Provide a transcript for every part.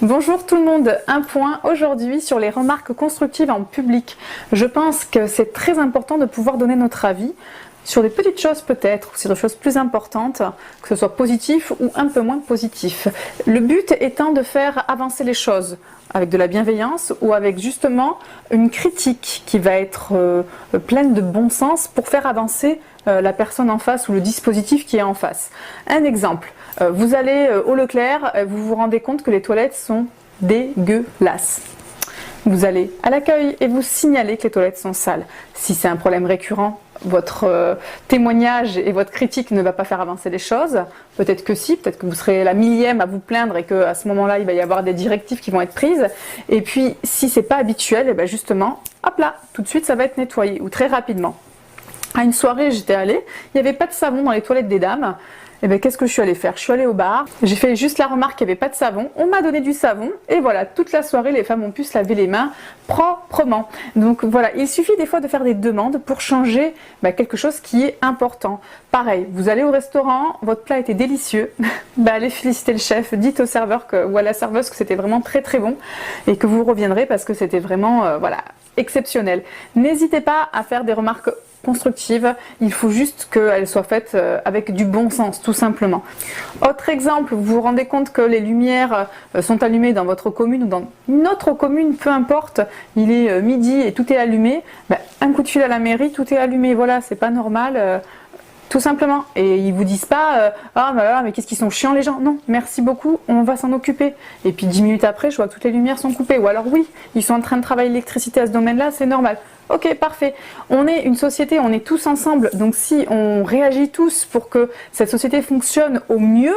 Bonjour tout le monde, un point aujourd'hui sur les remarques constructives en public. Je pense que c'est très important de pouvoir donner notre avis sur des petites choses peut-être, ou sur des choses plus importantes, que ce soit positif ou un peu moins positif. Le but étant de faire avancer les choses avec de la bienveillance ou avec justement une critique qui va être pleine de bon sens pour faire avancer la personne en face ou le dispositif qui est en face. Un exemple, vous allez au Leclerc, vous vous rendez compte que les toilettes sont dégueulasses. Vous allez à l'accueil et vous signalez que les toilettes sont sales. Si c'est un problème récurrent, votre témoignage et votre critique ne va pas faire avancer les choses. Peut-être que si, peut-être que vous serez la millième à vous plaindre et qu'à ce moment-là, il va y avoir des directives qui vont être prises. Et puis, si c'est pas habituel, et bien justement, hop là, tout de suite, ça va être nettoyé ou très rapidement. À une soirée, j'étais allée, il n'y avait pas de savon dans les toilettes des dames. Et bien qu'est-ce que je suis allée faire? Je suis allée au bar, j'ai fait juste la remarque qu'il n'y avait pas de savon, on m'a donné du savon et voilà, toute la soirée les femmes ont pu se laver les mains proprement. Donc voilà, il suffit des fois de faire des demandes pour changer quelque chose qui est important. Pareil, vous allez au restaurant, votre plat était délicieux, allez féliciter le chef, dites au serveur ou à la serveuse que c'était vraiment très très bon et que vous reviendrez parce que c'était vraiment voilà, exceptionnel. N'hésitez pas à faire des remarques constructive, il faut juste qu'elle soit faite avec du bon sens, tout simplement. Autre exemple, vous vous rendez compte que les lumières sont allumées dans votre commune ou dans une autre commune, peu importe, il est midi et tout est allumé, un coup de fil à la mairie, tout est allumé, voilà, c'est pas normal. Tout simplement. Et ils vous disent pas ah mais qu'est-ce qu'ils sont chiants les gens. Non, merci beaucoup, on va s'en occuper. Et puis 10 minutes après, je vois que toutes les lumières sont coupées. Ou alors oui, ils sont en train de travailler l'électricité à ce domaine-là, c'est normal. Ok, parfait. On est une société, on est tous ensemble. Donc si on réagit tous pour que cette société fonctionne au mieux,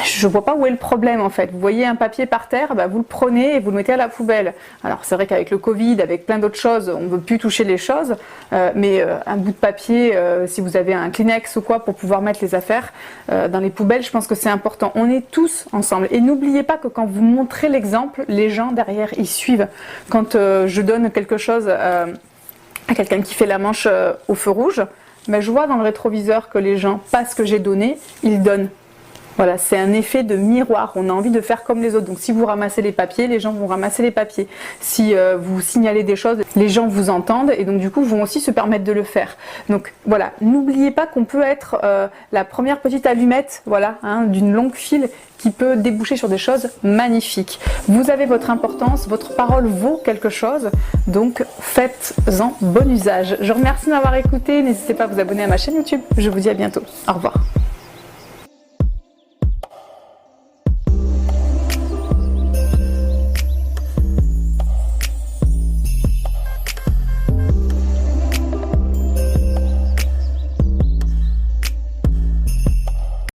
je ne vois pas où est le problème en fait. Vous voyez un papier par terre, vous le prenez et vous le mettez à la poubelle. Alors c'est vrai qu'avec le Covid, avec plein d'autres choses, on ne veut plus toucher les choses, mais un bout de papier, si vous avez un Kleenex ou quoi pour pouvoir mettre les affaires dans les poubelles, je pense que c'est important. On est tous ensemble. Et n'oubliez pas que quand vous montrez l'exemple, les gens derrière, ils suivent. Quand je donne quelque chose à quelqu'un qui fait la manche au feu rouge, je vois dans le rétroviseur que les gens, pas ce que j'ai donné, ils donnent. Voilà, c'est un effet de miroir, on a envie de faire comme les autres. Donc si vous ramassez les papiers, les gens vont ramasser les papiers. Si vous signalez des choses, les gens vous entendent et donc du coup vont aussi se permettre de le faire. Donc voilà, n'oubliez pas qu'on peut être la première petite allumette d'une longue file qui peut déboucher sur des choses magnifiques. Vous avez votre importance, votre parole vaut quelque chose, donc faites-en bon usage. Je vous remercie de m'avoir écouté, n'hésitez pas à vous abonner à ma chaîne YouTube. Je vous dis à bientôt. Au revoir.